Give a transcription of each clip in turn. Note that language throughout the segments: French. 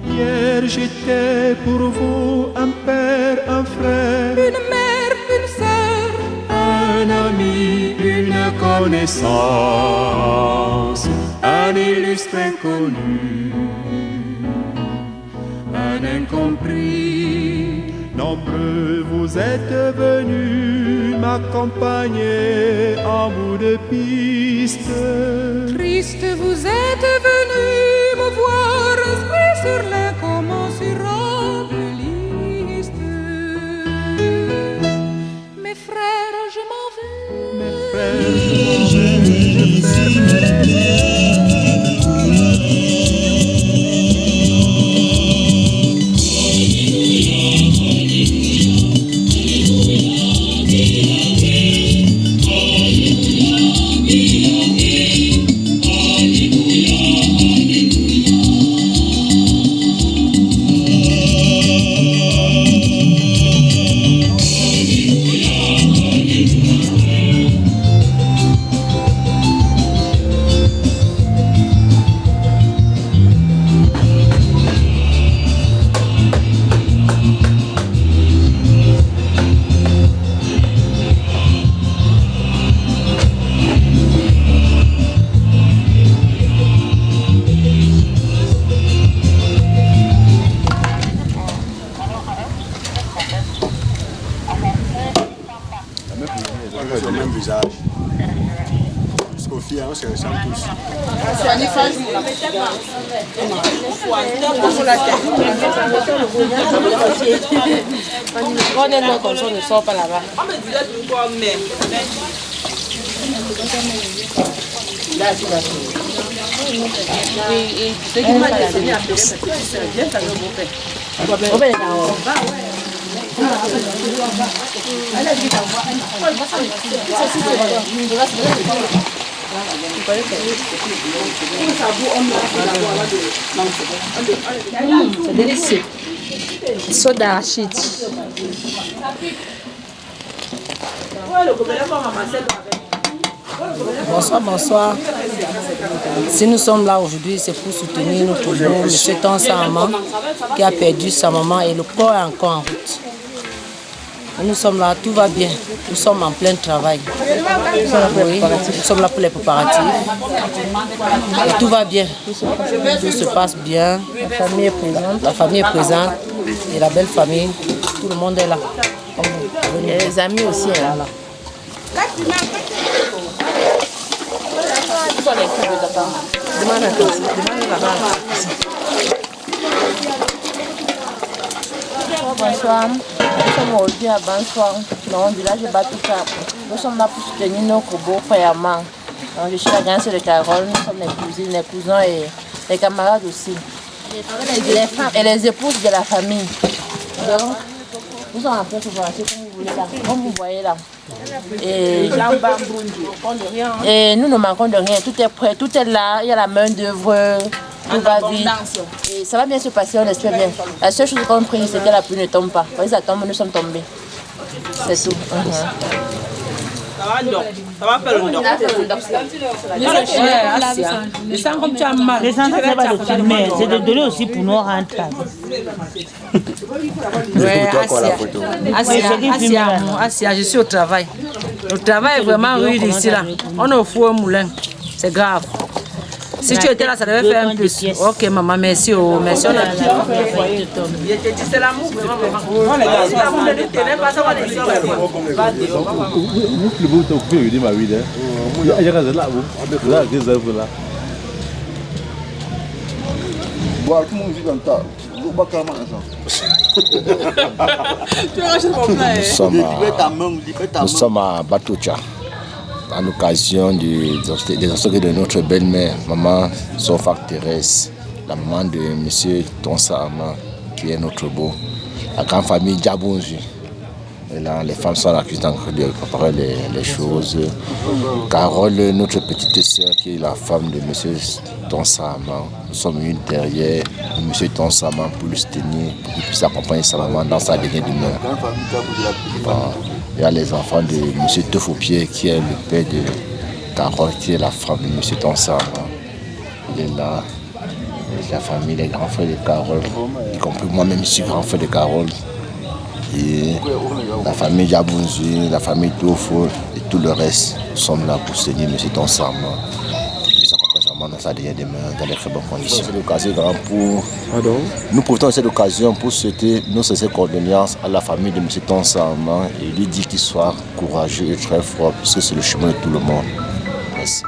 Hier j'étais pour vous un père, un frère, une mère, une sœur, un ami, une connaissance, un illustre inconnu, un incompris. Nombreux vous êtes venus m'accompagner en bout de piste. Triste vous êtes venus me voir inscrit sur l'incommensurable liste. Mes frères, je m'en vais. Mes frères, je m'en vais. Jusqu'aux filles, on se ressemble tous. On est là comme ça, on ne sort pas là-bas. C'est délicieux. Sauce d'arachide. Bonsoir, bonsoir. Si nous sommes là aujourd'hui, c'est pour soutenir notre beau monsieur Tonsa Ama qui a perdu sa maman et le corps est encore en route. Nous sommes là, tout va bien. Nous sommes en plein travail. Oui, nous sommes là pour les préparatifs. Et tout va bien. Tout se passe bien. La famille est présente. La famille est présente. Et la belle famille. Tout le monde est là. Et les amis aussi sont là. Bonsoir. Nous sommes aujourd'hui à Bansoir, dans le village de Batouka. Nous sommes là pour soutenir nos beaux frères Ama. Je suis la grande sœur de Carole, nous sommes les cousines, les cousins et les camarades aussi. Et les épouses de la famille. Donc, nous sommes en plein préparation comme vous voyez là. Et nous ne manquons de rien, tout est prêt, tout est là, il y a la main d'œuvre. Tout va vite. Et ça va bien se passer, on espère bien. La seule chose qu'on prie, c'est que la pluie ne tombe pas. Quand ça tombe, nous sommes tombés. C'est tout. Ça va faire le doc. C'est de donner aussi pour nous rentrer. Asia, je suis au travail. Le travail est vraiment rude ici là. On est au four au moulin. C'est grave. Si tu étais là, ça devait faire un peu. Ok, maman, merci. Oh, merci. C'est l'amour, maman. Nous sommes à Batoucha, à l'occasion des obsèques de notre belle-mère, maman Sofa Thérèse, la maman de M. Tonsa Ama, qui est notre beau, la grande famille Djabonji. Et là, les femmes sont accusées de préparer les choses. Carole, notre petite sœur, qui est la femme de M. Tonsa Ama, nous sommes venus derrière M. Tonsa Ama pour le soutenir, pour qu'il puisse accompagner sa maman dans sa dernière demeure. Il y a les enfants de M. Tefoupier, qui est le père de Carole, qui est la femme de M. Tonsa Ama. Il est là. la famille, les grands frères de Carole, y compris moi-même, je suis grand frère de Carole. Et la famille Diabounzi, la famille Toufo et tout le reste sommes là pour soutenir M. Tonsama. Dans sa dernière demeure, dans les très bonnes conditions. C'est l'occasion pour... Nous profitons de cette occasion pour souhaiter nos sincères condoléances à la famille de M. Tonsama et lui dire qu'il soit courageux et très fort, puisque c'est le chemin de tout le monde. Merci.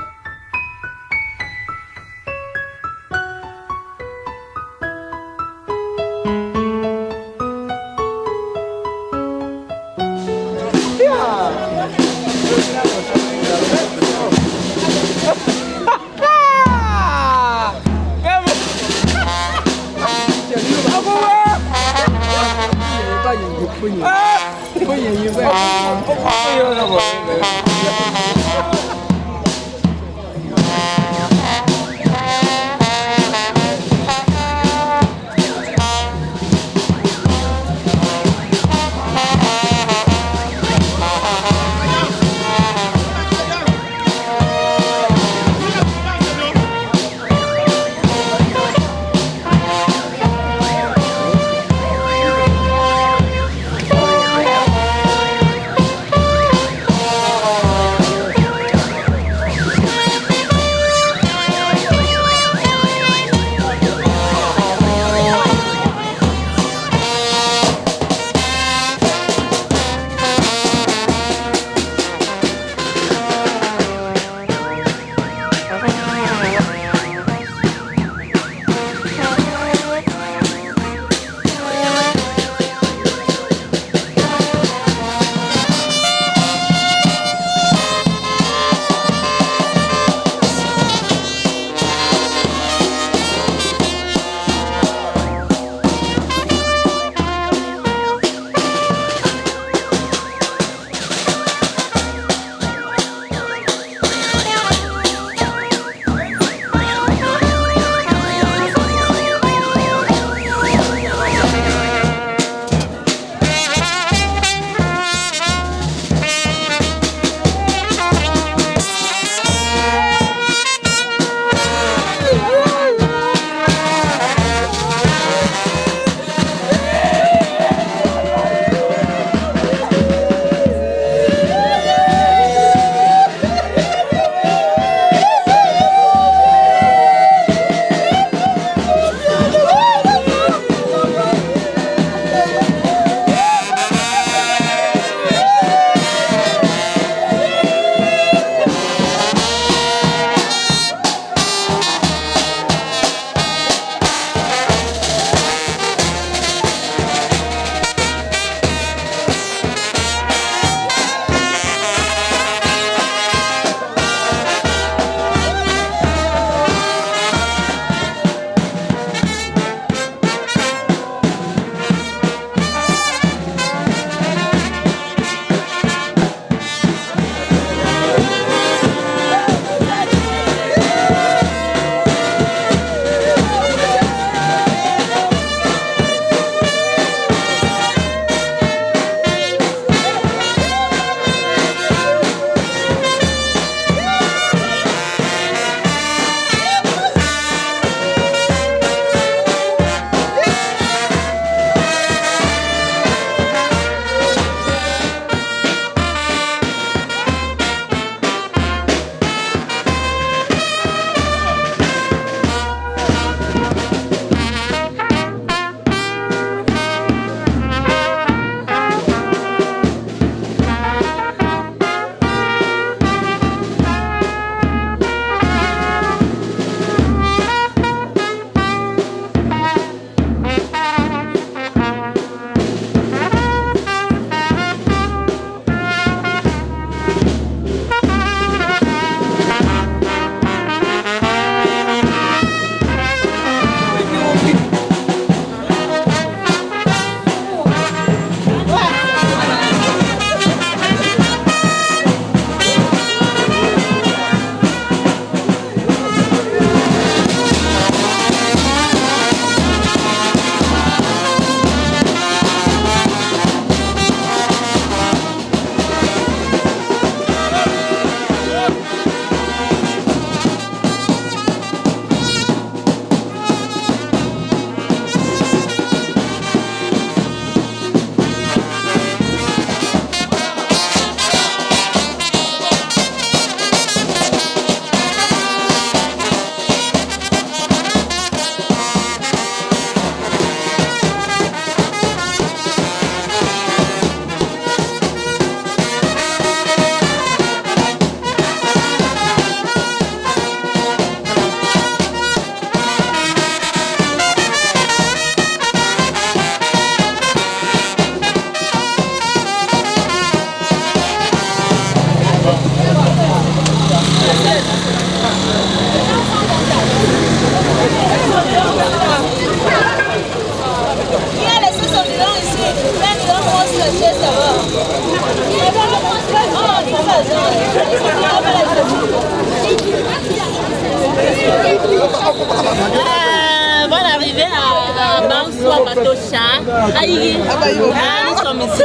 voir bateau chat. Aïe, nous sommes ici.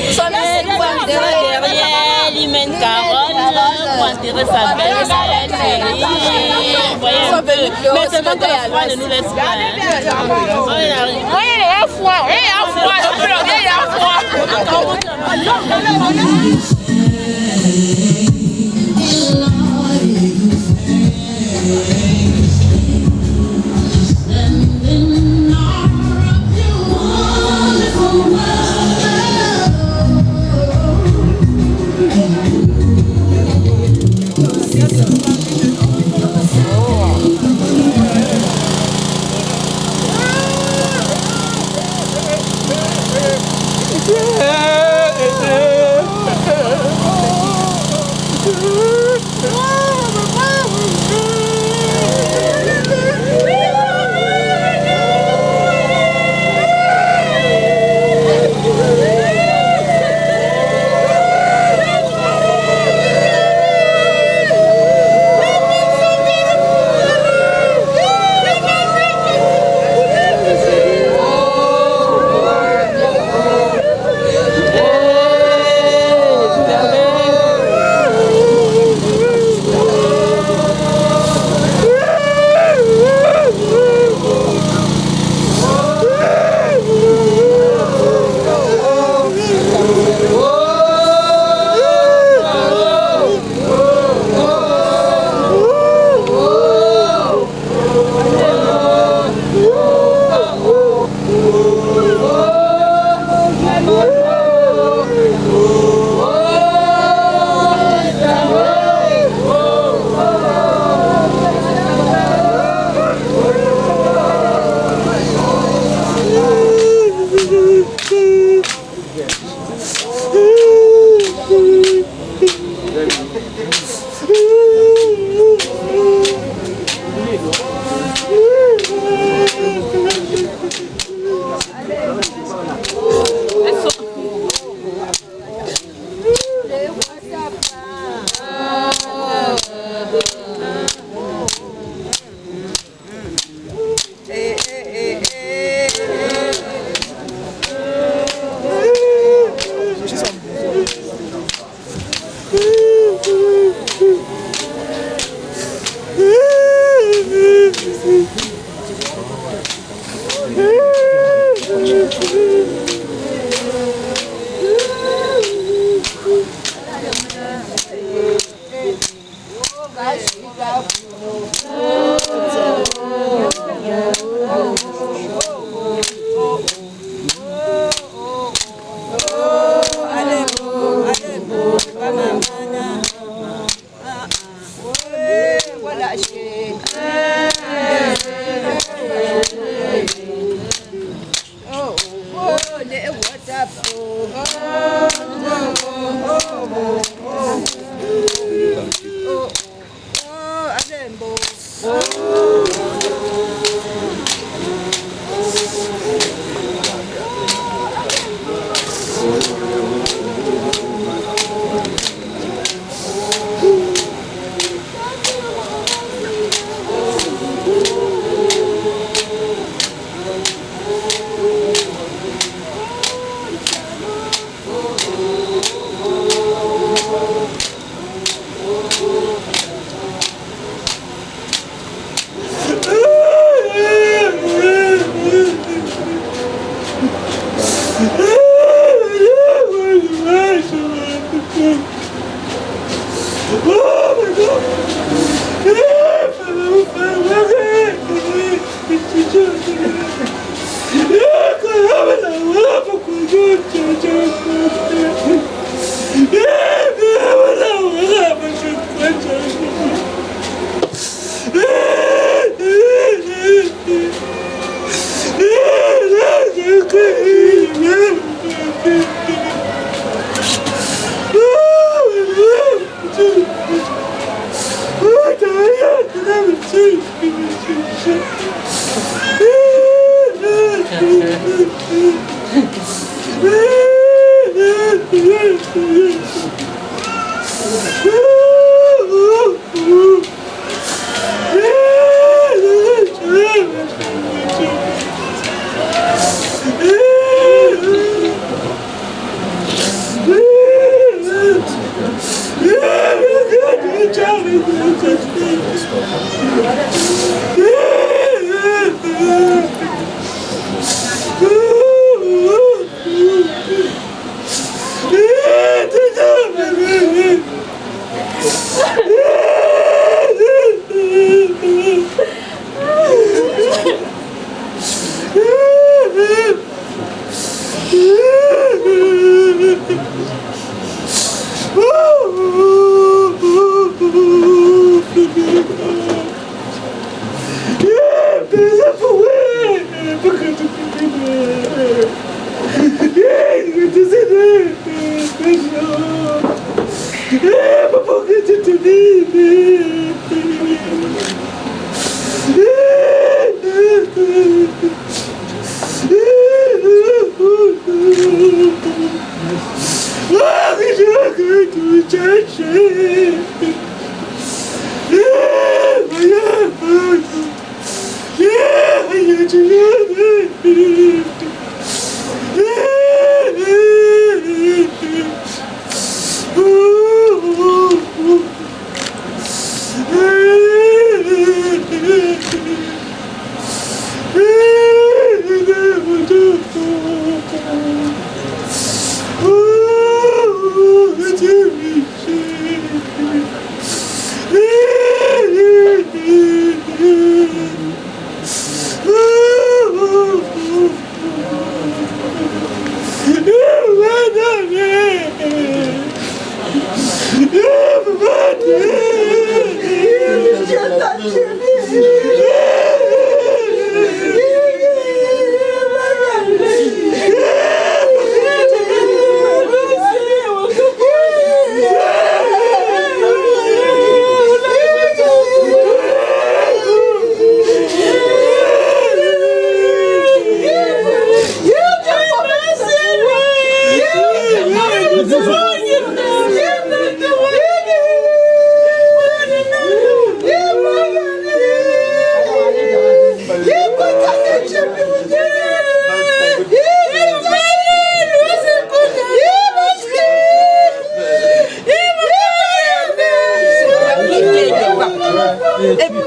Nous sommes derrière l'hymen Carole pour enterrer sa belle-mère. Voyez un peu. Mais c'est quand la foi ne nous laisse pas. Oui, il y a foi. Il y a foi. Il y a foi.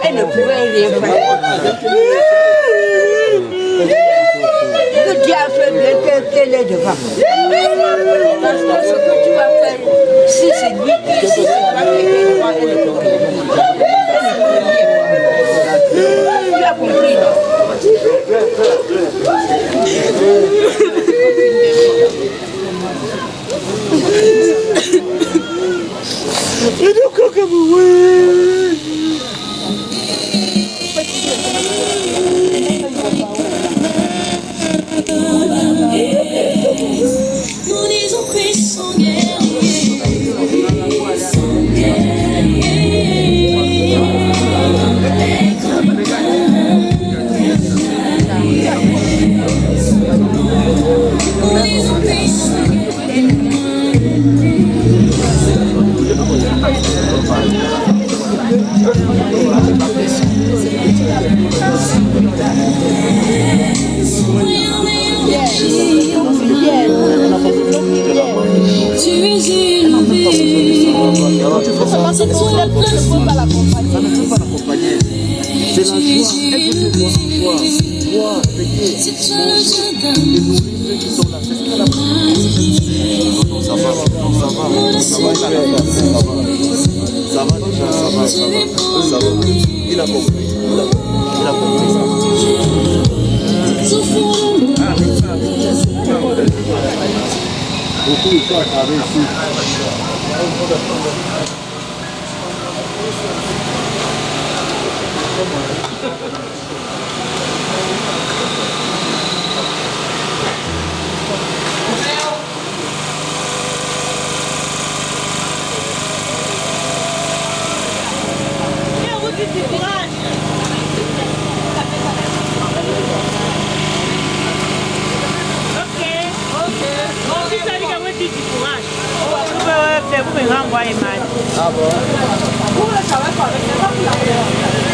Elle ne pouvait rien faire. Que Dieu a fait bien qu'elle est devant. Parce que ce que tu vas faire, si c'est lui, si c'est toi qui es devant, elle ne peut rien. Tu as compris, Nous disons qu'ils sont guerriers. Tu es innové. Ça ne peut pas l'accompagner. Ça ne peut pas l'accompagner. C'est la joie. Elle veut te voir. Voir, veiller. C'est toi le jardin. Et nous, ceux qui sont là, c'est ce qu'elle a fait. Non, ça va. Il a compris. Beaucoup de choses à travers ici. Ah bon?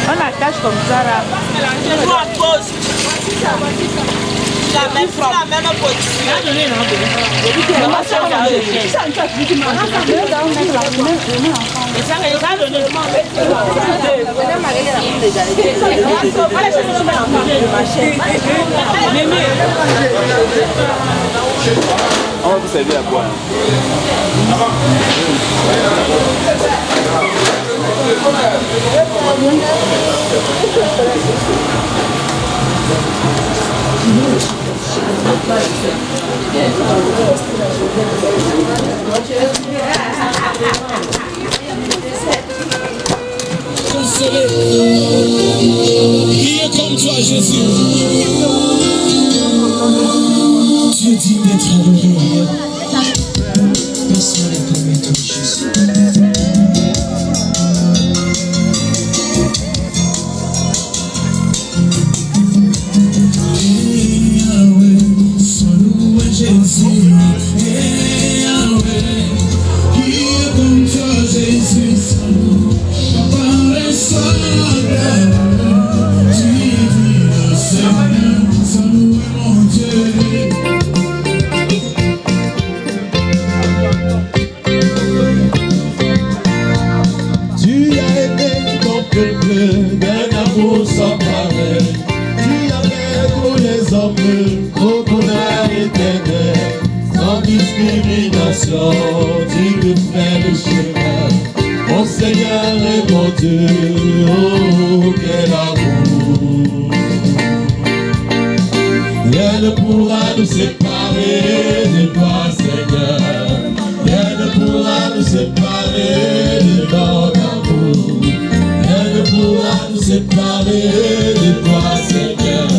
On attache comme ça là. Je joue en pause. La même position. On va vous servir à boire. Qui est comme toi, Jésus? Tu es digne d'être adoré. Personne n'est comme toi, Jésus. Jésus, et Yahweh, qui est comme toi, Jésus, par les sols, tu vis le Seigneur, sans louer mon Dieu. Tu as aimé ton peuple d'un amour sans pareil. Tu avais pour les hommes au bonheur éternel. Sans discrimination, tu me fais le chemin. Mon Seigneur et mon Dieu, oh quel amour. Rien ne pourra nous séparer de toi, Seigneur. Rien ne pourra nous séparer de ton amour. Rien ne pourra nous séparer de toi, Seigneur.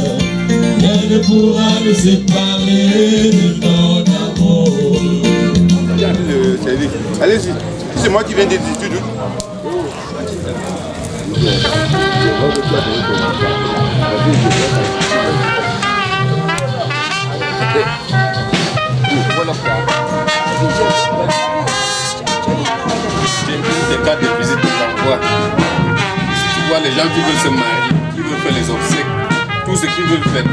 Rien ne pourra nous séparer de ton amour. Allez-y, c'est moi qui viens des études. J'ai des cartes de visite de l'envoi. Si tu vois les gens qui veulent se marier, qui veulent faire les obsèques, tout ce qu'ils veulent faire.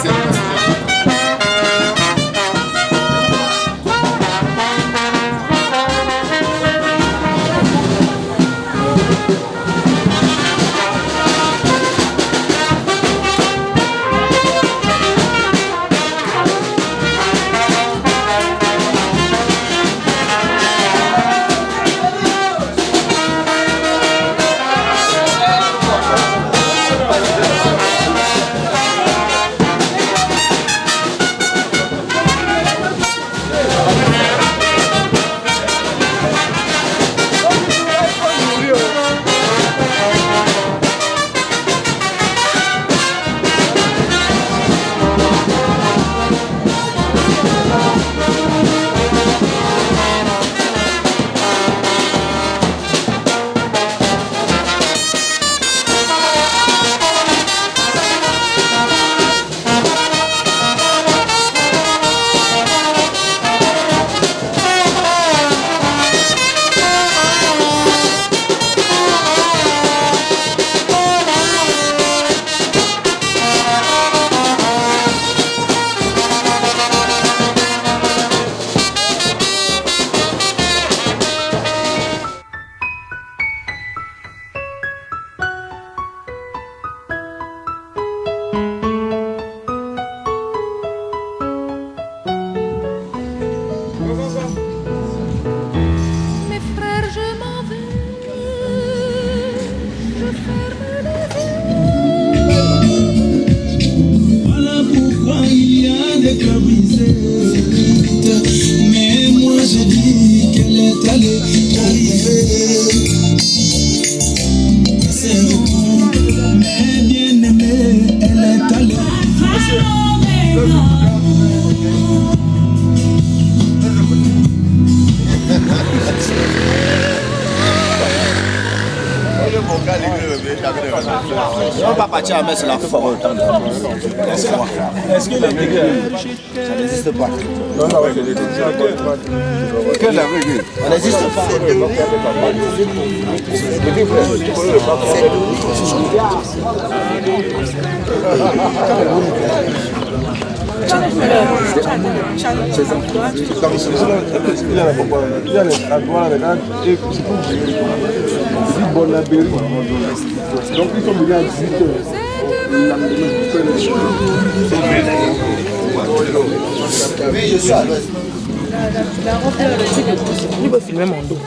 C'est facile. Mes frères, je m'en vais. Je ferme les yeux. Voilà pourquoi il y a des cœurs brisés. Mais moi je dis qu'elle est allée arriver. C'est retour, mais bien aimée, elle est allée. On va pas partir à mettre la forme. Est-ce qu'il est Ça n'existe pas. Non, non, quelle règle? Ça n'existe pas. Donc ils sont venus à 18 Oui, je suis à l'ouest. Il veut filmer mon dos.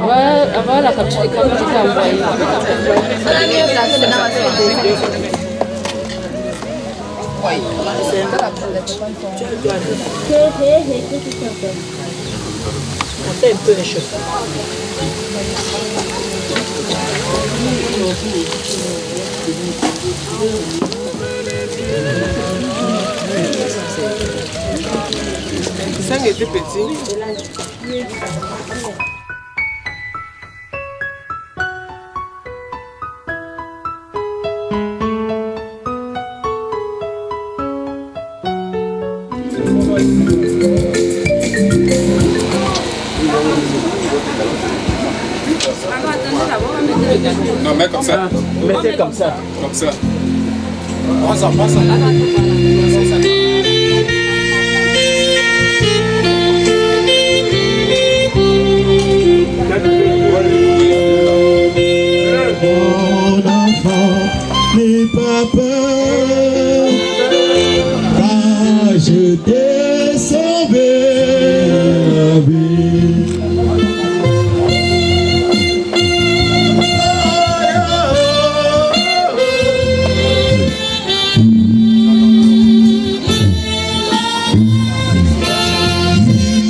Avant la capture des caméras, tu t'es envoyé. On fait un peu les cheveux. Ça était petit. Non, mais comme ça. Mettez comme ça. Comme ça. Prends ça. Mon enfant, n'aie pas peur, car je t'ai sauvé la vie.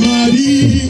Marie,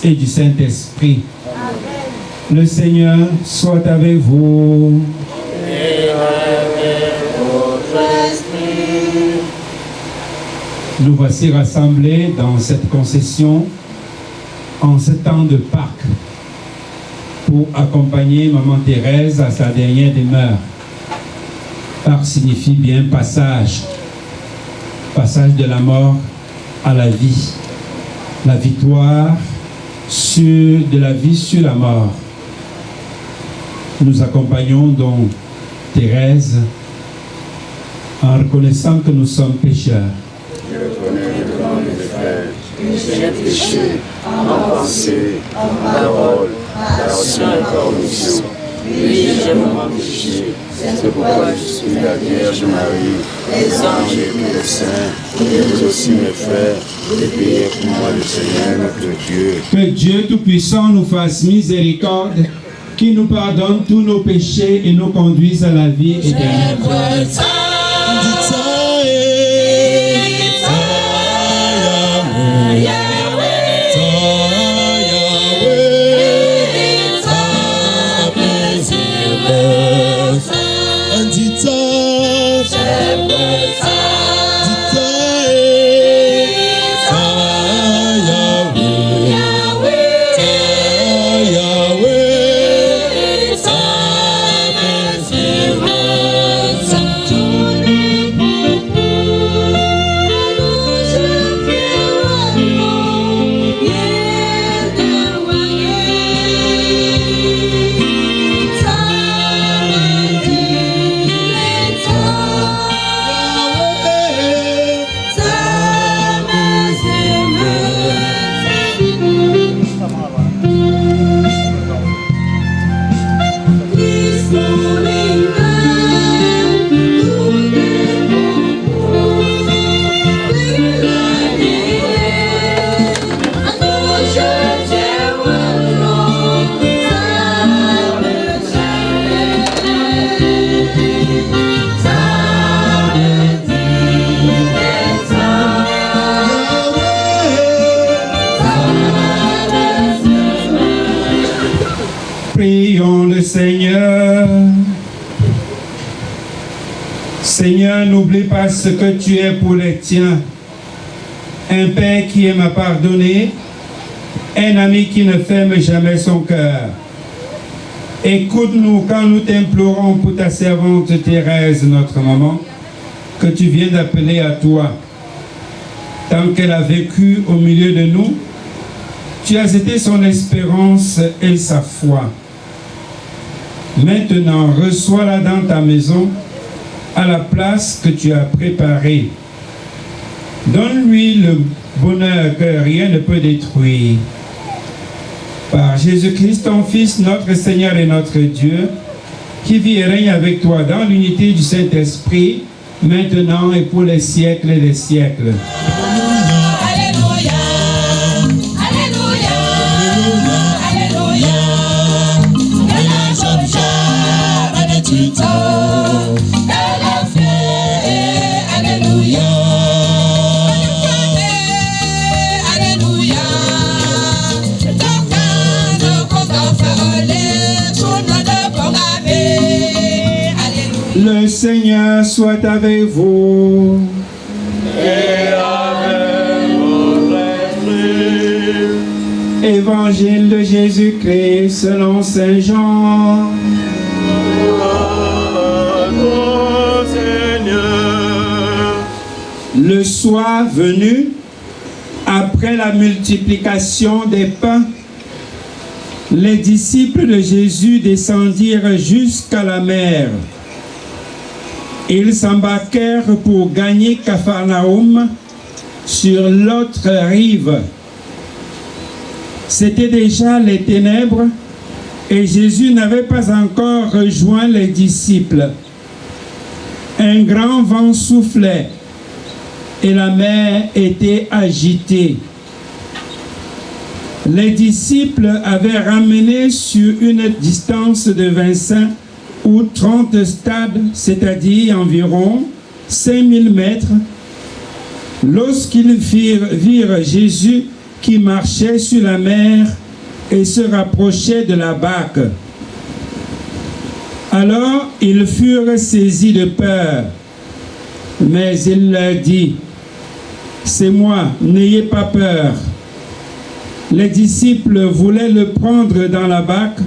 Et du Saint-Esprit. Le Seigneur soit avec vous. Et avec votre esprit. Nous voici rassemblés dans cette concession en ce temps de Pâques pour accompagner Maman Thérèse à sa dernière demeure. Pâques signifie bien passage de la mort à la vie, la victoire de la vie sur la mort. Nous accompagnons donc Thérèse en reconnaissant que nous sommes pécheurs. Je reconnais devant mes frères que j'ai péché en pensée, en parole, action et commission. Oui, j'ai vraiment péché. C'est pourquoi je suis la Vierge Marie, les anges et tous les saints, et vous aussi mes frères, et priez pour moi le Seigneur notre Dieu. Que Dieu Tout-Puissant nous fasse miséricorde, qui nous pardonne tous nos péchés et nous conduise à la vie éternelle. Yahweh, Prions le Seigneur. Seigneur, n'oublie pas ce que tu es pour les tiens. Un père qui aime à pardonner, un ami qui ne ferme jamais son cœur. Écoute-nous quand nous t'implorons pour ta servante Thérèse, notre maman, que tu viens d'appeler à toi. Tant qu'elle a vécu au milieu de nous, tu as été son espérance et sa foi. Maintenant, reçois-la dans ta maison, à la place que tu as préparée. Donne-lui le bonheur que rien ne peut détruire. Par Jésus-Christ, ton Fils, notre Seigneur et notre Dieu, qui vit et règne avec toi dans l'unité du Saint-Esprit, maintenant et pour les siècles des siècles. Le Seigneur soit avec vous. Et avec votre esprit. Évangile de Jésus-Christ selon Saint Jean. Ô Seigneur. Le soir venu, après la multiplication des pains, les disciples de Jésus descendirent jusqu'à la mer. Ils s'embarquèrent pour gagner Capharnaüm sur l'autre rive. C'était déjà les ténèbres et Jésus n'avait pas encore rejoint les disciples. Un grand vent soufflait et la mer était agitée. Les disciples avaient ramené sur une distance de 25 ou 30 stades, c'est-à-dire environ 5000 mètres, lorsqu'ils virent Jésus qui marchait sur la mer et se rapprochait de la barque. Alors ils furent saisis de peur, mais il leur dit, « C'est moi, n'ayez pas peur. » Les disciples voulaient le prendre dans la barque.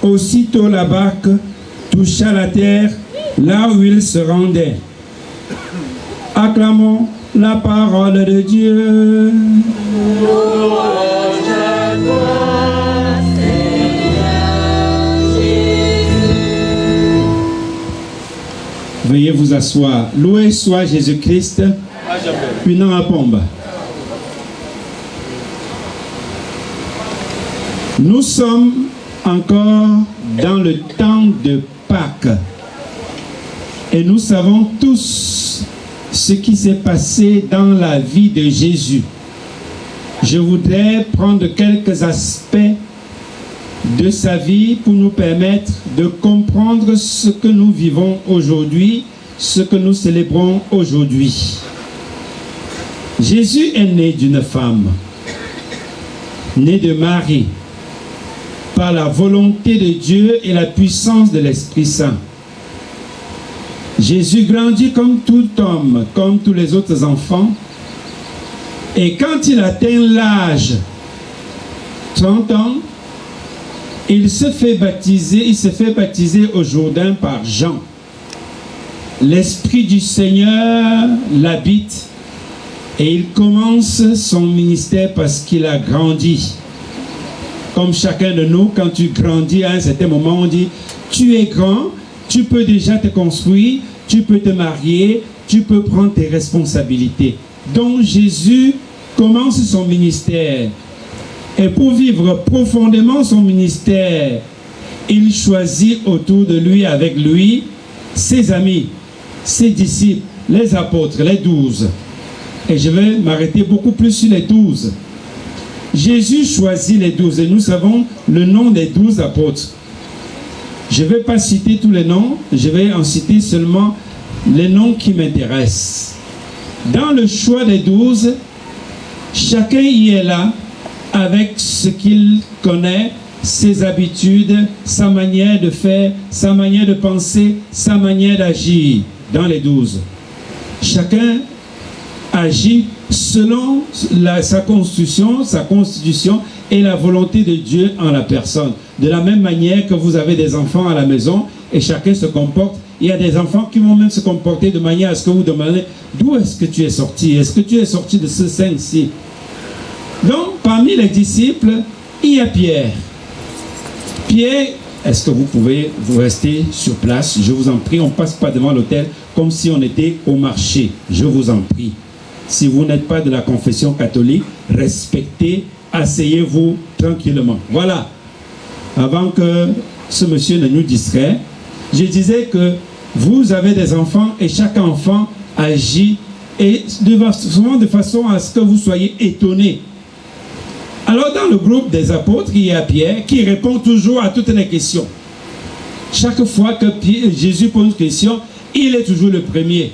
Aussitôt la barque toucha la terre là où il se rendait. Acclamons la parole de Dieu. Veuillez vous asseoir. Loué soit Jésus-Christ. Une pombe. Nous sommes encore dans le temps de Pâques et nous savons tous ce qui s'est passé dans la vie de Jésus. Je voudrais prendre quelques aspects de sa vie pour nous permettre de comprendre ce que nous vivons aujourd'hui, ce que nous célébrons aujourd'hui. Jésus est né d'une femme, né de Marie, par la volonté de Dieu et la puissance de l'Esprit Saint. Jésus grandit comme tout homme, comme tous les autres enfants, et quand il atteint l'âge 30 ans, il se fait baptiser au Jourdain par Jean. L'Esprit du Seigneur l'habite et il commence son ministère parce qu'il a grandi. Comme chacun de nous, quand tu grandis à un certain moment, on dit, tu es grand, tu peux déjà te construire, tu peux te marier, tu peux prendre tes responsabilités. Donc Jésus commence son ministère. Et pour vivre profondément son ministère, il choisit autour de lui, avec lui, ses amis, ses disciples, les apôtres, les 12. Et je vais m'arrêter beaucoup plus sur les 12. Jésus choisit les 12 et nous savons le nom des 12 apôtres. Je ne vais pas citer tous les noms, je vais en citer seulement les noms qui m'intéressent. Dans le choix des 12, chacun y est là avec ce qu'il connaît, ses habitudes, sa manière de faire, sa manière de penser, sa manière d'agir dans les 12. Chacun agit selon sa constitution et la volonté de Dieu en la personne. De la même manière que vous avez des enfants à la maison et chacun se comporte, il y a des enfants qui vont même se comporter de manière à ce que vous demandez d'où est-ce que tu es sorti? Est-ce que tu es sorti de ce sein-ci? Donc, parmi les disciples, il y a Pierre. Pierre, est-ce que vous pouvez vous rester sur place? Je vous en prie, on ne passe pas devant l'autel comme si on était au marché. Je vous en prie. Si vous n'êtes pas de la confession catholique, respectez, asseyez-vous tranquillement. Voilà. Avant que ce monsieur ne nous distrait, je disais que vous avez des enfants et chaque enfant agit et souvent de façon à ce que vous soyez étonnés. Alors dans le groupe des apôtres, il y a Pierre qui répond toujours à toutes les questions. Chaque fois que Jésus pose une question, il est toujours le premier.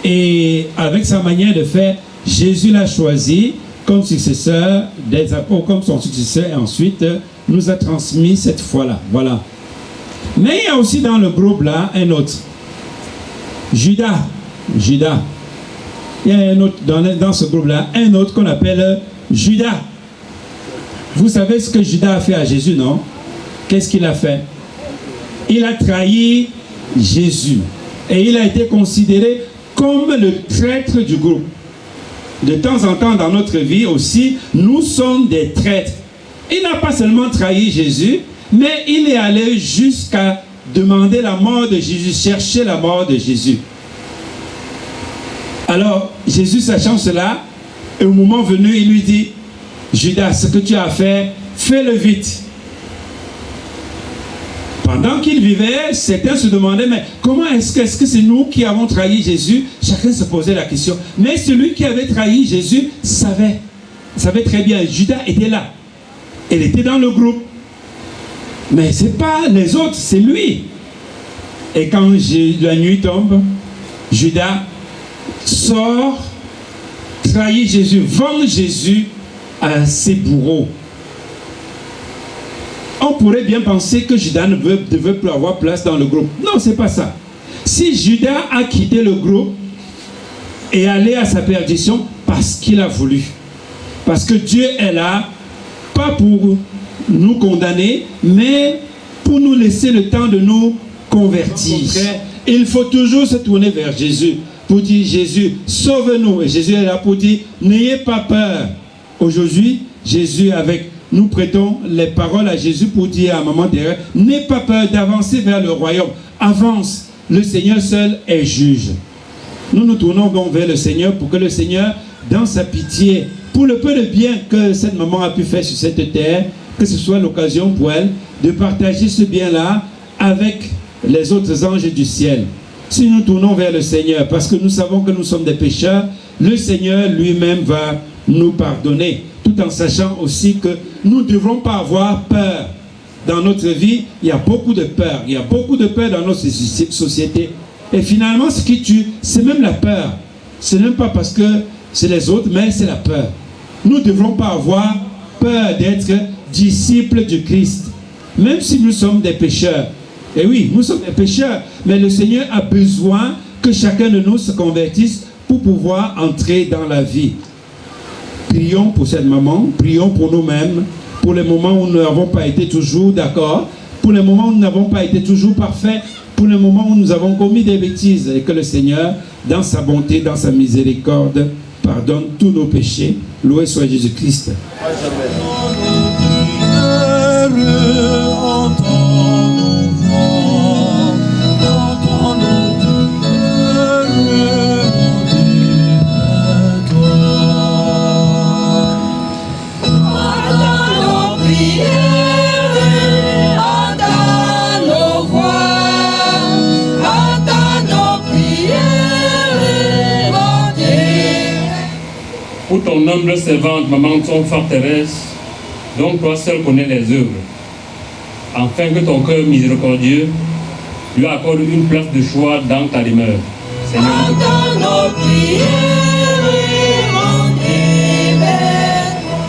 Et avec sa manière de faire, Jésus l'a choisi comme successeur des apôtres, comme son successeur, et ensuite nous a transmis cette foi-là. Voilà. Mais il y a aussi dans le groupe là un autre. Judas. Il y a un autre dans ce groupe-là, un autre qu'on appelle Judas. Vous savez ce que Judas a fait à Jésus, non? Qu'est-ce qu'il a fait? Il a trahi Jésus. Et il a été considéré comme le traître du groupe. De temps en temps dans notre vie aussi, nous sommes des traîtres. Il n'a pas seulement trahi Jésus, mais il est allé jusqu'à demander la mort de Jésus, chercher la mort de Jésus. Alors, Jésus, sachant cela, au moment venu, il lui dit, Judas, ce que tu as fait, fais-le vite. Pendant qu'il vivait, certains se demandaient, mais comment est-ce que c'est nous qui avons trahi Jésus? Chacun se posait la question. Mais celui qui avait trahi Jésus savait très bien. Judas était là. Il était dans le groupe. Mais ce n'est pas les autres, c'est lui. Et quand la nuit tombe, Judas sort, trahit Jésus, vend Jésus à ses bourreaux. On pourrait bien penser que Judas ne devait plus avoir place dans le groupe. Non, ce n'est pas ça. Si Judas a quitté le groupe et allé à sa perdition parce qu'il a voulu, parce que Dieu est là, pas pour nous condamner, mais pour nous laisser le temps de nous convertir. Il faut toujours se tourner vers Jésus pour dire, Jésus, sauve-nous. Et Jésus est là pour dire, n'ayez pas peur. Aujourd'hui, Jésus nous prêtons les paroles à Jésus pour dire à un moment derrière, n'aie pas peur d'avancer vers le royaume. Avance, le Seigneur seul est juge. Nous nous tournons donc vers le Seigneur pour que le Seigneur, dans sa pitié, pour le peu de bien que cette maman a pu faire sur cette terre, que ce soit l'occasion pour elle de partager ce bien-là avec les autres anges du ciel. Si nous tournons vers le Seigneur, parce que nous savons que nous sommes des pécheurs, le Seigneur lui-même va nous pardonner, tout en sachant aussi que nous ne devrons pas avoir peur. Dans notre vie, il y a beaucoup de peur. Il y a beaucoup de peur dans notre société. Et finalement, ce qui tue, c'est même la peur. Ce n'est même pas parce que c'est les autres, mais c'est la peur. Nous ne devrons pas avoir peur d'être disciples du Christ, même si nous sommes des pécheurs. Et oui, nous sommes des pécheurs, mais le Seigneur a besoin que chacun de nous se convertisse pour pouvoir entrer dans la vie. Prions pour cette maman, prions pour nous-mêmes, pour les moments où nous n'avons pas été toujours d'accord, pour les moments où nous n'avons pas été toujours parfaits, pour les moments où nous avons commis des bêtises, et que le Seigneur, dans sa bonté, dans sa miséricorde, pardonne tous nos péchés. Loué soit Jésus-Christ. Pour ton humble servante, maman, ton frère Thérèse, dont toi seul connais les œuvres, afin que ton cœur miséricordieux lui accorde une place de choix dans ta demeure. Seigneur,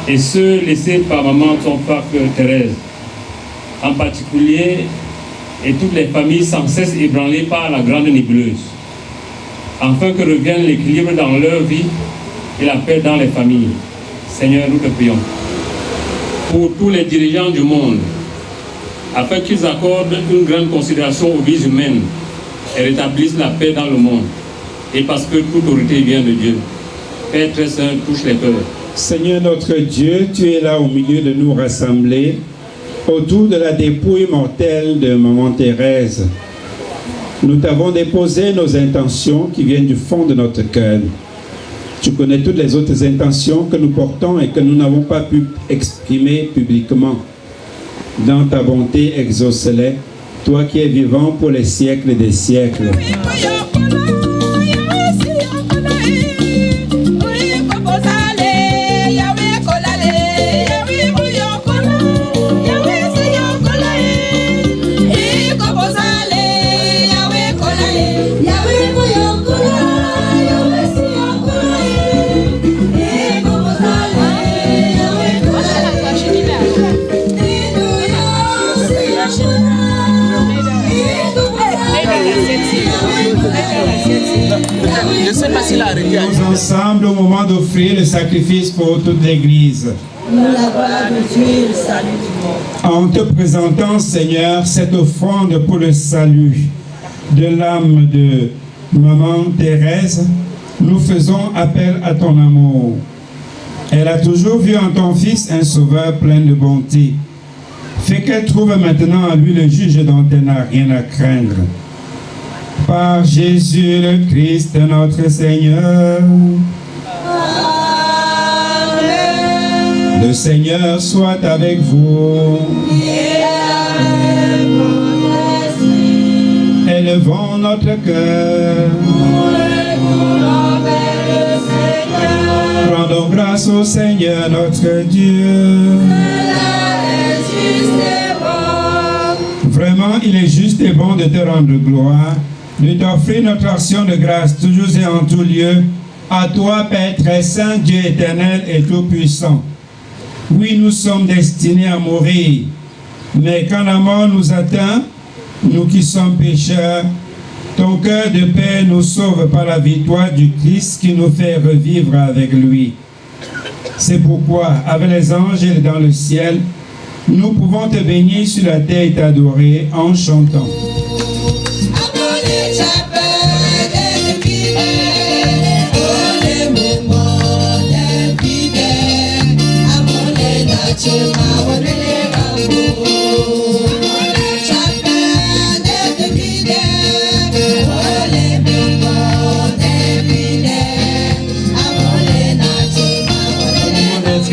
et ceux laissés par maman, ton frère Thérèse, en particulier, et toutes les familles sans cesse ébranlées par la grande nébuleuse, afin que revienne l'équilibre dans leur vie et la paix dans les familles. Seigneur, nous te prions. Pour tous les dirigeants du monde, afin qu'ils accordent une grande considération aux vies humaines et rétablissent la paix dans le monde, et parce que toute autorité vient de Dieu. Père très saint, touche les cœurs. Seigneur notre Dieu, tu es là au milieu de nous rassemblés autour de la dépouille mortelle de Maman Thérèse. Nous t'avons déposé nos intentions qui viennent du fond de notre cœur. Tu connais toutes les autres intentions que nous portons et que nous n'avons pas pu exprimer publiquement. Dans ta bonté, exauce-les, toi qui es vivant pour les siècles des siècles. Je sais pas s'il a arrêté. Nous ensemble au moment d'offrir le sacrifice pour toute l'Église. En te présentant, Seigneur, cette offrande pour le salut de l'âme de Maman Thérèse, nous faisons appel à ton amour. Elle a toujours vu en ton Fils un sauveur plein de bonté. Fais qu'elle trouve maintenant en lui le juge dont elle n'a rien à craindre. Par Jésus le Christ, notre Seigneur. Amen. Le Seigneur soit avec vous. Élevons notre cœur. Rendons grâce au Seigneur notre Dieu. Vraiment, il est juste et bon de te rendre gloire, de t'offrir notre action de grâce toujours et en tout lieu, à toi, Père très saint, Dieu éternel et tout-puissant. Oui, nous sommes destinés à mourir, mais quand la mort nous atteint, nous qui sommes pécheurs, ton cœur de paix nous sauve par la victoire du Christ qui nous fait revivre avec lui. C'est pourquoi, avec les anges et dans le ciel, nous pouvons te bénir sur la terre et t'adorer en chantant.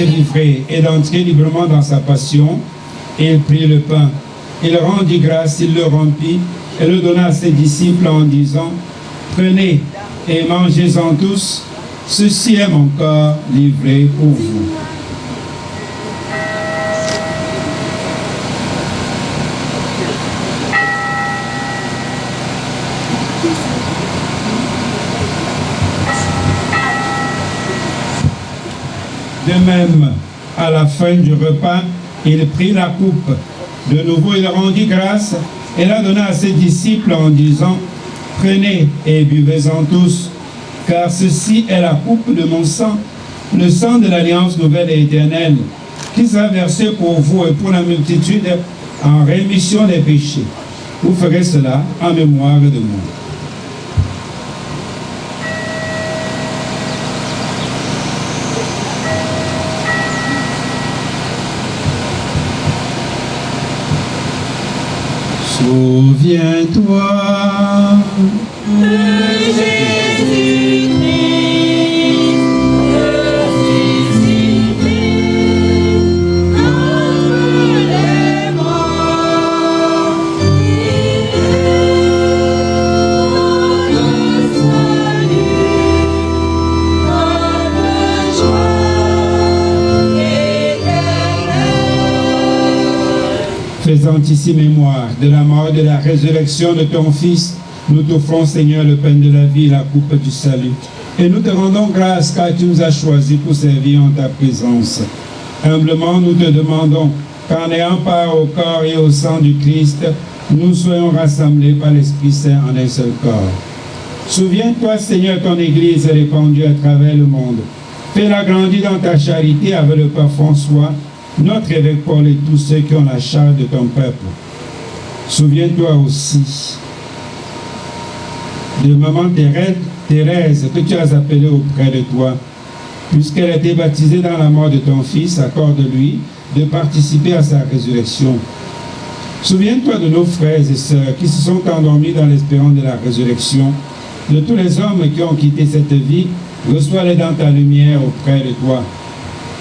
Livré et d'entrer librement dans sa passion, et il prit le pain. Il rendit grâce, il le rompit et le donna à ses disciples en disant: prenez et mangez-en tous, ceci est mon corps livré pour vous. De même, à la fin du repas, il prit la coupe. De nouveau, il rendit grâce et la donna à ses disciples en disant: prenez et buvez-en tous, car ceci est la coupe de mon sang, le sang de l'alliance nouvelle et éternelle, qui sera versé pour vous et pour la multitude en rémission des péchés. Vous ferez cela en mémoire de moi. Souviens-toi de Jésus-Christ, ressuscité entre les morts, notre salut, notre joie éternelle. Faisant ici mémoire de la mort et de la résurrection de ton Fils, nous t'offrons, Seigneur, le pain de la vie et la coupe du salut. Et nous te rendons grâce car tu nous as choisis pour servir en ta présence. Humblement, nous te demandons qu'en ayant part au corps et au sang du Christ, nous soyons rassemblés par l'Esprit Saint en un seul corps. Souviens-toi, Seigneur, ton Église répandue à travers le monde. Fais-la grandir dans ta charité avec le pape François, notre évêque Paul et tous ceux qui ont la charge de ton peuple. Souviens-toi aussi de maman Thérèse que tu as appelée auprès de toi. Puisqu'elle a été baptisée dans la mort de ton Fils, accorde-lui de participer à sa résurrection. Souviens-toi de nos frères et sœurs qui se sont endormis dans l'espérance de la résurrection, de tous les hommes qui ont quitté cette vie, reçois-les dans ta lumière auprès de toi.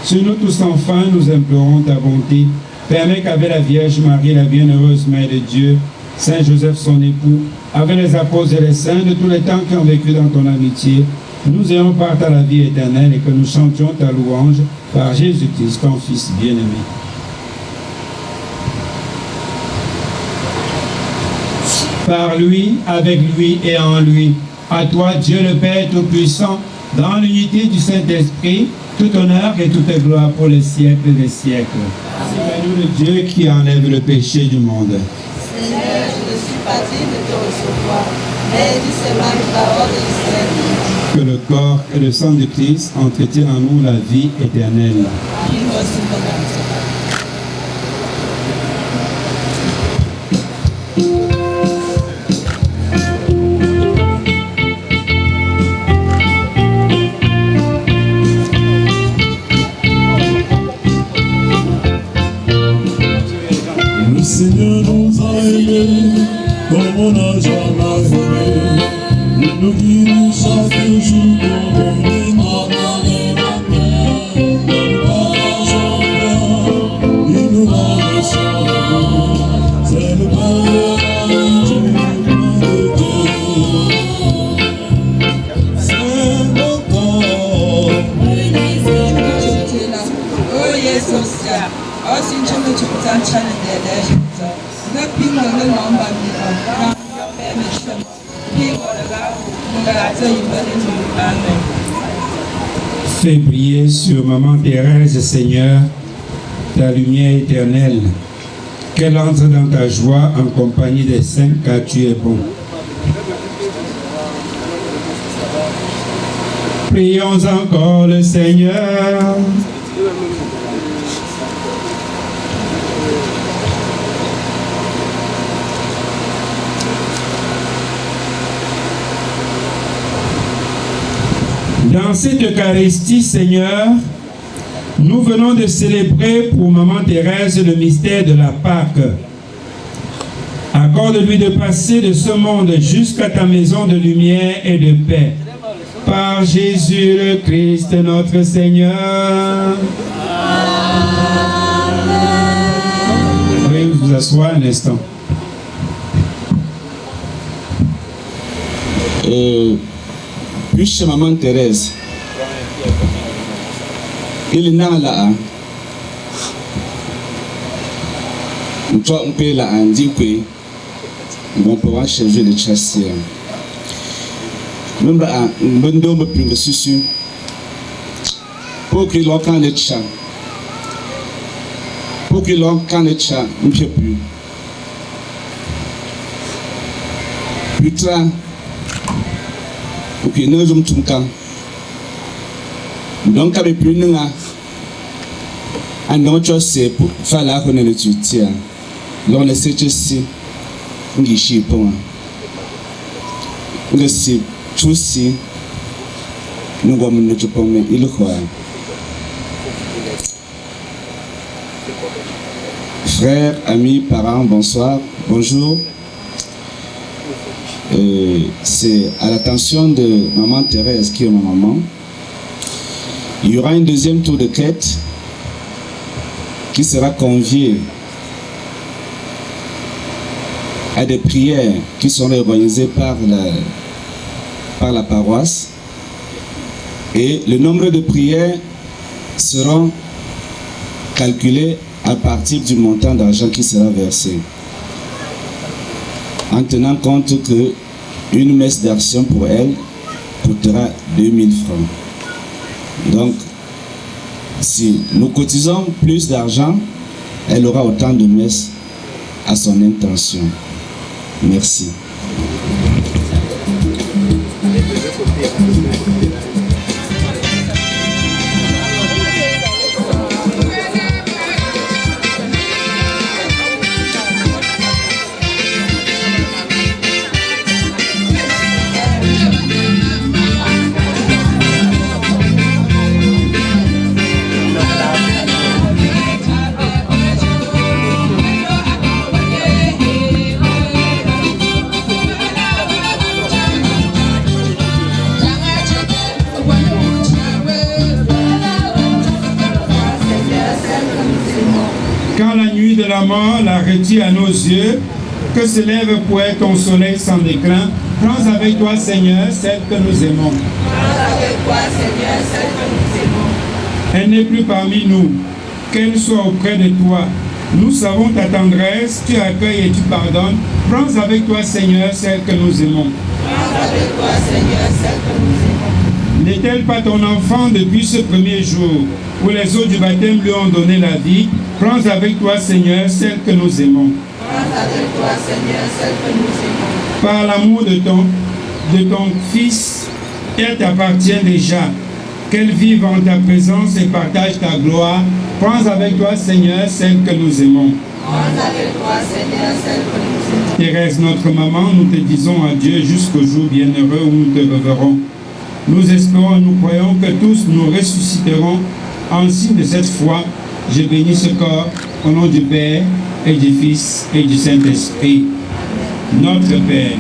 Sur nous tous enfin, nous implorons ta bonté. Permets qu'avec la Vierge Marie, la bienheureuse Mère de Dieu, Saint Joseph son époux, avec les apôtres et les saints de tous les temps qui ont vécu dans ton amitié, nous ayons part à la vie éternelle et que nous chantions ta louange par Jésus-Christ, ton Fils bien-aimé. Par lui, avec lui et en lui, à toi, Dieu le Père Tout-Puissant, dans l'unité du Saint-Esprit, tout honneur et toute gloire pour les siècles des siècles. Amen. Le Dieu qui enlève le péché du monde. Seigneur, je ne suis pas digne de te recevoir, mais dis seulement une parole et je serai libre. Que le corps et le sang de Christ entretiennent en nous la vie éternelle. Le Seigneur nous a aimés comme on n'a jamais aimé. Il nous guide chaque jour comme on est mort dans les montagnes. Même pas jamais, il nous rend le sang. C'est le pain de la vie, du pain de Dieu. C'est le corps. Oh Jesus, I see you to put on channel there. The people of the Lomba Fais briller sur maman Thérèse, Seigneur, ta lumière éternelle, qu'elle entre dans ta joie en compagnie des saints, car tu es bon. Prions encore le Seigneur. Dans cette Eucharistie, Seigneur, nous venons de célébrer pour maman Thérèse le mystère de la Pâque. Accorde-lui de passer de ce monde jusqu'à ta maison de lumière et de paix. Par Jésus le Christ, notre Seigneur. Veuillez vous asseoir un instant. Puis maman Thérèse, il n'a là, on peut la indiquer, on peut voir chez eux les chassiers. Même là, on peut nous plus de susu pour qu'il en can le chat, pour qu'il en can le chat, on peut plus. Putain. Ok, nous sommes tous cas. Donc, avec plus de gens, un autre c'est pour faire la connaissance du tien. L'on le sait aussi, on y chie pour moi. On le sait aussi, nous avons notre pomme, il le croit. Frères, amis, parents, bonsoir, bonjour. C'est à l'attention de maman Thérèse qui est ma maman. Il y aura un deuxième tour de quête qui sera convié à des prières qui seront organisées par la paroisse, et le nombre de prières seront calculés à partir du montant d'argent qui sera versé, en tenant compte que une messe d'action pour elle coûtera 2000 francs. Donc, si nous cotisons plus d'argent, elle aura autant de messes à son intention. Merci. Quand la nuit de la mort la retire à nos yeux, que se lève pour être ton soleil sans déclin, prends avec toi, Seigneur, celle que nous aimons. Elle n'est plus parmi nous, qu'elle soit auprès de toi. Nous savons ta tendresse, tu accueilles et tu pardonnes. Prends avec toi, Seigneur, celle que nous aimons. N'est-elle pas ton enfant depuis ce premier jour où les eaux du baptême lui ont donné la vie? Prends avec toi, Seigneur, celle que nous aimons. Par l'amour de ton Fils, elle t'appartient déjà. Qu'elle vive en ta présence et partage ta gloire. Prends avec toi, Seigneur, celle que nous aimons. Thérèse, notre maman, nous te disons adieu jusqu'au jour bienheureux où nous te reverrons. Nous espérons et nous croyons que tous nous ressusciterons en signe de cette foi. Je bénis ce corps au nom du Père et du Fils et du Saint-Esprit. Notre Père.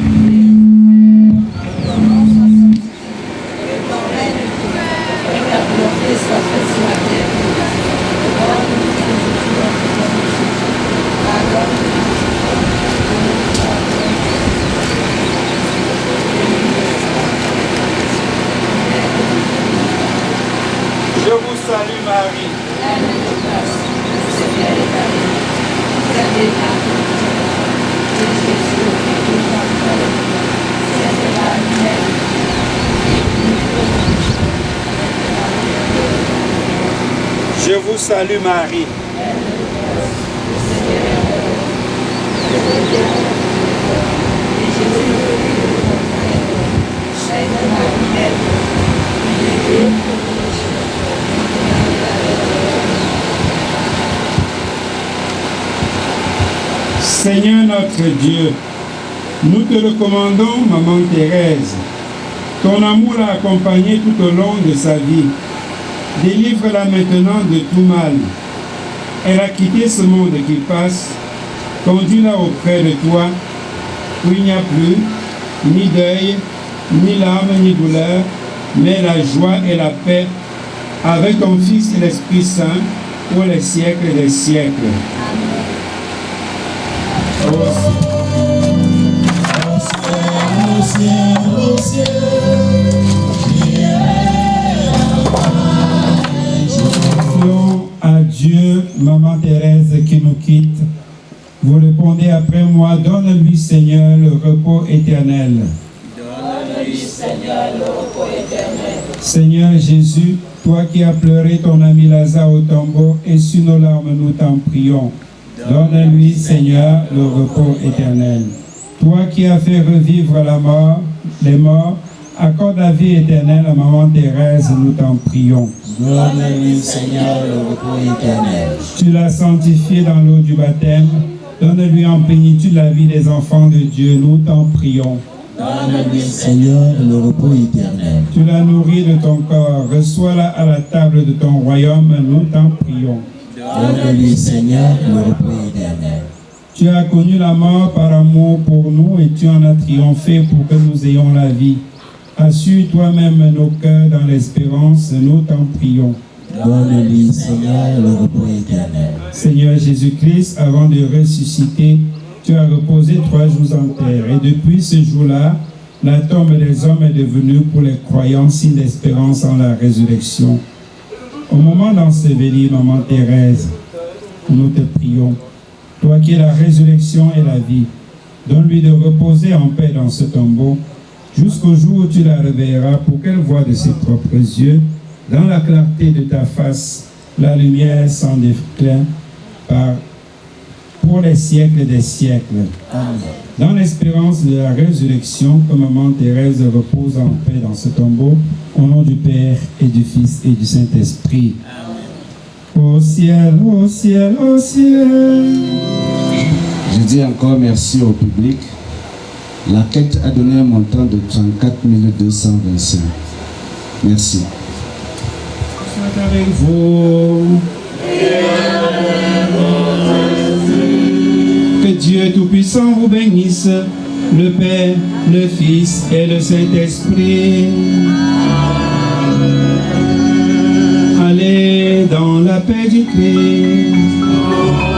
Je vous salue Marie. Je vous salue Marie. Seigneur notre Dieu, nous te recommandons, Maman Thérèse. Ton amour l'a accompagnée tout au long de sa vie. Délivre-la maintenant de tout mal. Elle a quitté ce monde qui passe. Conduis-la auprès de toi, où il n'y a plus ni deuil, ni larmes, ni douleur, mais la joie et la paix avec ton Fils et l'Esprit Saint pour les siècles des siècles. À Dieu, Maman Thérèse qui nous quitte, vous répondez après moi, donne-lui Seigneur le repos éternel. Donne-lui Seigneur le repos éternel. Seigneur Jésus, toi qui as pleuré ton ami Lazare au tombeau, essuie nos larmes, nous t'en prions. Donne-lui Seigneur le repos éternel. Toi qui as fait revivre la mort, les morts, accorde la vie éternelle à Maman Thérèse, nous t'en prions. Donne-lui Seigneur le repos éternel. Tu l'as sanctifié dans l'eau du baptême. Donne-lui en plénitude la vie des enfants de Dieu, nous t'en prions. Donne-lui Seigneur le repos éternel. Tu l'as nourri de ton corps, reçois-la à la table de ton royaume, nous t'en prions. Donne-lui Seigneur le repos éternel. Tu as connu la mort par amour pour nous et tu en as triomphé pour que nous ayons la vie. Assure toi-même nos cœurs dans l'espérance, nous t'en prions. Donne-lui Seigneur le repos éternel. Seigneur Jésus-Christ, avant de ressusciter, tu as reposé 3 jours en terre et depuis ce jour-là, la tombe des hommes est devenue pour les croyants signe d'espérance en la résurrection. Au moment d'ensevelir Maman Thérèse, nous te prions, toi qui es la résurrection et la vie, donne-lui de reposer en paix dans ce tombeau, jusqu'au jour où tu la réveilleras pour qu'elle voie de ses propres yeux, dans la clarté de ta face, la lumière sans déclin, par pour les siècles des siècles. Dans l'espérance de la résurrection, que Maman Thérèse repose en paix dans ce tombeau, au nom du Père et du Fils et du Saint-Esprit. Au ciel, au ciel, au ciel. Je dis encore merci au public. La quête a donné un montant de 34 225. Merci. Soit avec vous. Que Dieu Tout-Puissant vous bénisse, le Père, le Fils et le Saint-Esprit. Allez dans la paix du Christ.